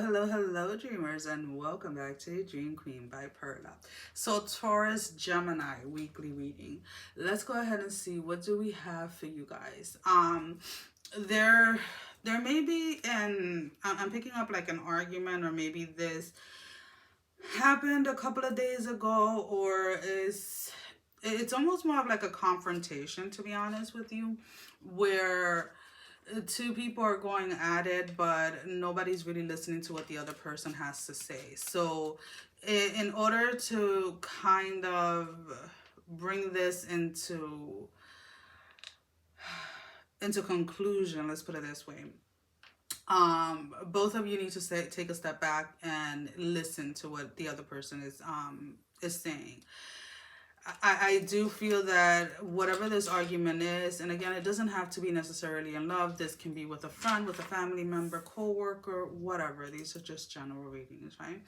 Hello, dreamers, and welcome back to Dream Queen by Perla. So, Taurus Gemini weekly reading. Let's go ahead and see what do we have for you guys. There, there may be I'm picking up like an argument, or maybe this happened a couple of days ago, or it's almost more of like a confrontation, to be honest with you, where two people are going at it, but nobody's really listening to what the other person has to say. So in order to kind of bring this into conclusion, let's put it this way, both of you need to take a step back and listen to what the other person is saying. I do feel that whatever this argument is, and again, it doesn't have to be necessarily in love. This can be with a friend, with a family member, co-worker, whatever. These are just general readings, right?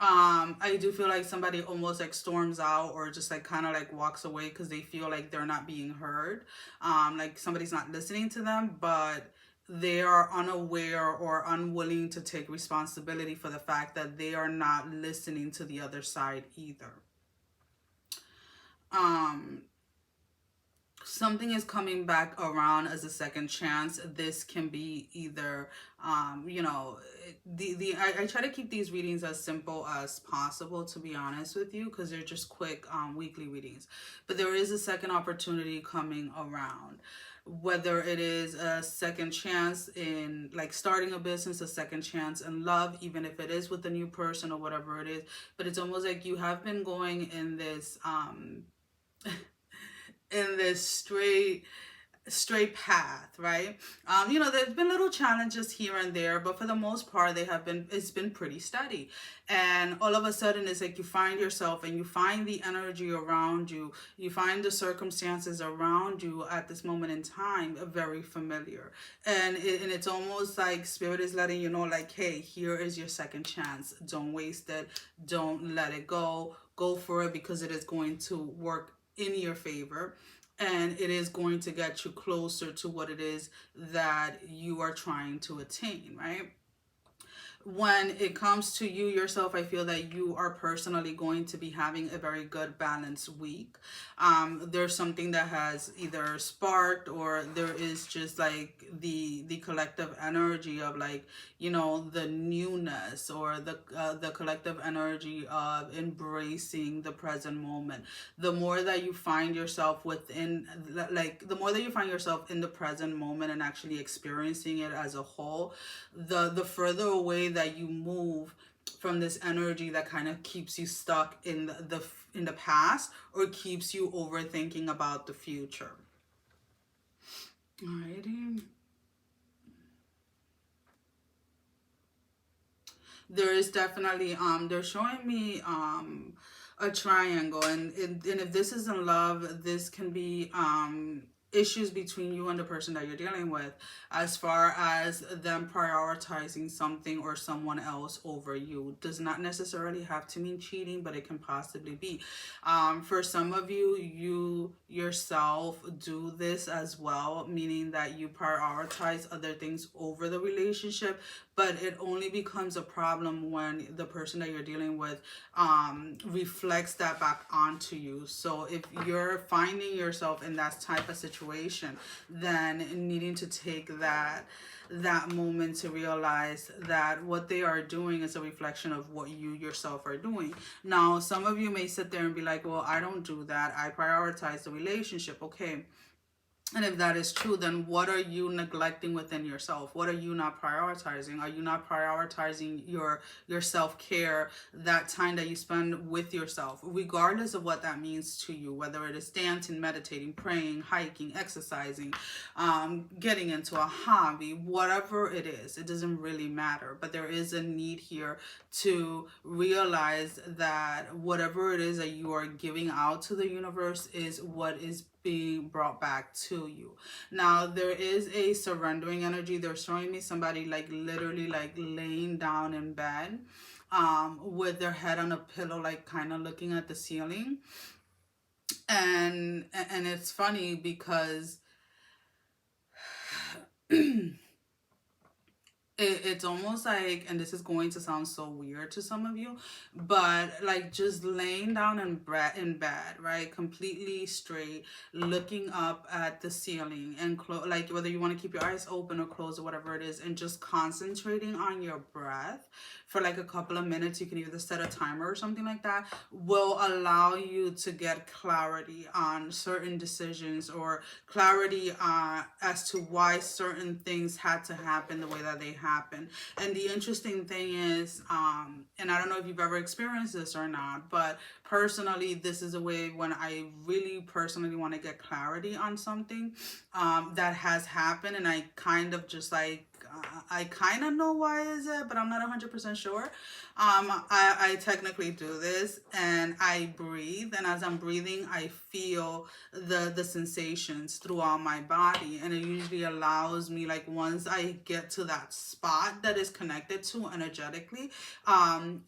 I do feel like somebody almost like storms out, or just like kind of like walks away because they feel like they're not being heard. Like somebody's not listening to them, but they are unaware or unwilling to take responsibility for the fact that they are not listening to the other side either. Something is coming back around as a second chance. This can be either I try to keep these readings as simple as possible, to be honest with you, because they're just quick weekly readings. But there is a second opportunity coming around, whether it is a second chance in like starting a business, a second chance in love, even if it is with a new person or whatever it is. But it's almost like you have been going in this in this straight path, right? There's been little challenges here and there, but for the most part it's been pretty steady. And all of a sudden it's like you find yourself and you find the energy around you, you find the circumstances around you at this moment in time very familiar. And it's almost like spirit is letting you know, like, hey, here is your second chance. Don't waste it. Don't let it go. Go for it, because it is going to work in your favor, and it is going to get you closer to what it is that you are trying to attain, right? When it comes to you yourself, I feel that you are personally going to be having a very good balanced week. There's something that has either sparked, or there is just like the collective energy of like, the newness, or the collective energy of embracing the present moment. The more that you find yourself within, like the more that you find yourself in the present moment and actually experiencing it as a whole, the further away that you move from this energy that kind of keeps you stuck in the past, or keeps you overthinking about the future. Alrighty. There is definitely they're showing me a triangle, and if this is in love, this can be issues between you and the person that you're dealing with, as far as them prioritizing something or someone else over you. Does not necessarily have to mean cheating, but it can possibly be. For some of you, you yourself do this as well, meaning that you prioritize other things over the relationship, but it only becomes a problem when the person that you're dealing with reflects that back onto you. So if you're finding yourself in that type of situation, then needing to take that moment to realize that what they are doing is a reflection of what you yourself are doing. Now, some of you may sit there and be like, well, I don't do that. I prioritize the relationship. Okay. And if that is true, then what are you neglecting within yourself? What are you not prioritizing? Are you not prioritizing your self-care, that time that you spend with yourself, regardless of what that means to you, whether it is dancing, meditating, praying, hiking, exercising, getting into a hobby, whatever it is, it doesn't really matter. But there is a need here to realize that whatever it is that you are giving out to the universe is what is being brought back to you. Now, there is a surrendering energy. They're showing me somebody like literally like laying down in bed with their head on a pillow, like kind of looking at the ceiling. And it's funny because It's almost like, and this is going to sound so weird to some of you, but like just laying down in bed, right, completely straight, looking up at the ceiling, and like whether you want to keep your eyes open or closed or whatever it is, and just concentrating on your breath for like a couple of minutes. You can either set a timer or something like that, will allow you to get clarity on certain decisions, or clarity as to why certain things had to happen the way that they happen. And the interesting thing is, and I don't know if you've ever experienced this or not, but personally, this is a way when I really personally want to get clarity on something that has happened, and I kind of just like, I kind of know why is it, but I'm not 100% sure. I technically do this, and I breathe, and as I'm breathing, I feel the sensations throughout my body, and it usually allows me, like once I get to that spot that is connected to energetically,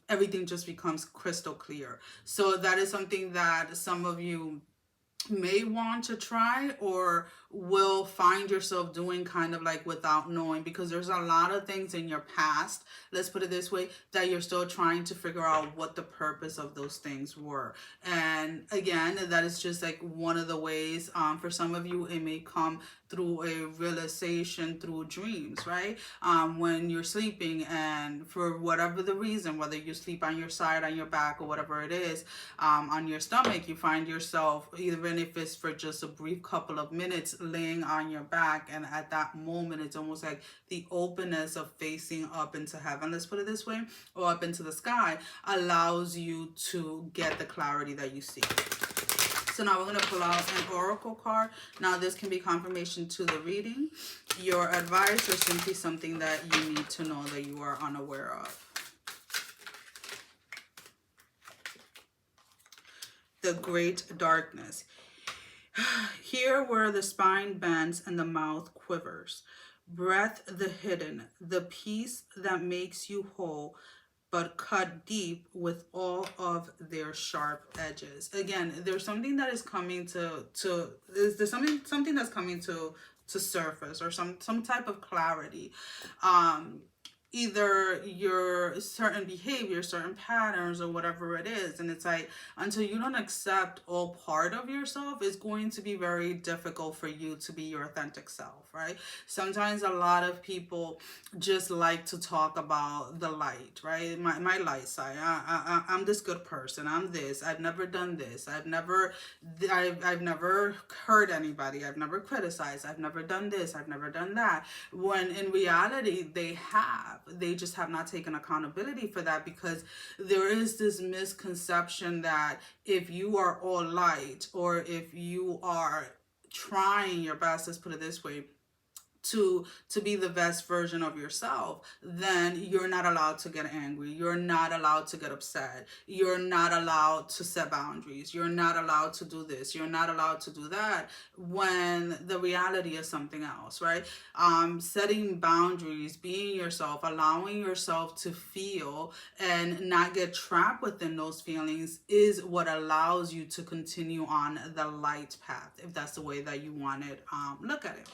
everything just becomes crystal clear. So that is something that some of you may want to try, or will find yourself doing kind of like without knowing, because there's a lot of things in your past, let's put it this way, that you're still trying to figure out what the purpose of those things were. And again, that is just like one of the ways. For some of you, it may come through a realization through dreams, right? When you're sleeping, and for whatever the reason, whether you sleep on your side, on your back, or whatever it is, on your stomach, you find yourself, even if it's for just a brief couple of minutes, laying on your back, and at that moment it's almost like the openness of facing up into heaven, let's put it this way, or up into the sky, allows you to get the clarity that you seek. So now we're going to pull out an oracle card. Now this can be confirmation to the reading, your advice, or simply something that you need to know that you are unaware of. The great darkness. Here where the spine bends and the mouth quivers. Breath the hidden, the peace that makes you whole, but cut deep with all of their sharp edges. Again, there's something that is coming there's something that's coming to surface, or some type of clarity. Either your certain behavior, certain patterns, or whatever it is. And it's like, until you don't accept all part of yourself, it's going to be very difficult for you to be your authentic self, right? Sometimes a lot of people just like to talk about the light, right? My light side. I'm this good person. I'm this. I've never done this. I've never hurt anybody. I've never criticized. I've never done this. I've never done that. When in reality, they just have not taken accountability for that, because there is this misconception that if you are all light, or if you are trying your best, let's put it this way, to be the best version of yourself, then you're not allowed to get angry. You're not allowed to get upset. You're not allowed to set boundaries. You're not allowed to do this. You're not allowed to do that, when the reality is something else, right? Setting boundaries, being yourself, allowing yourself to feel and not get trapped within those feelings, is what allows you to continue on the light path, if that's the way that you want it. Look at it.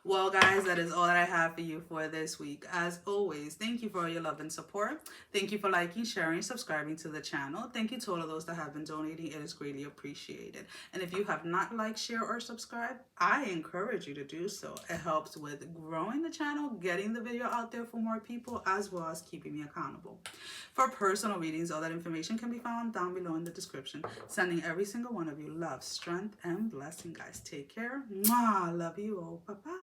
Well, guys, that is all that I have for you for this week. As always, thank you for your love and support. Thank you for liking, sharing, subscribing to the channel. Thank you to all of those that have been donating. It is greatly appreciated. And if you have not liked, share, or subscribed, I encourage you to do so. It helps with growing the channel, getting the video out there for more people, as well as keeping me accountable. For personal readings, all that information can be found down below in the description. Sending every single one of you love, strength, and blessing, guys. Take care. Mwah. Love you all. Bye-bye.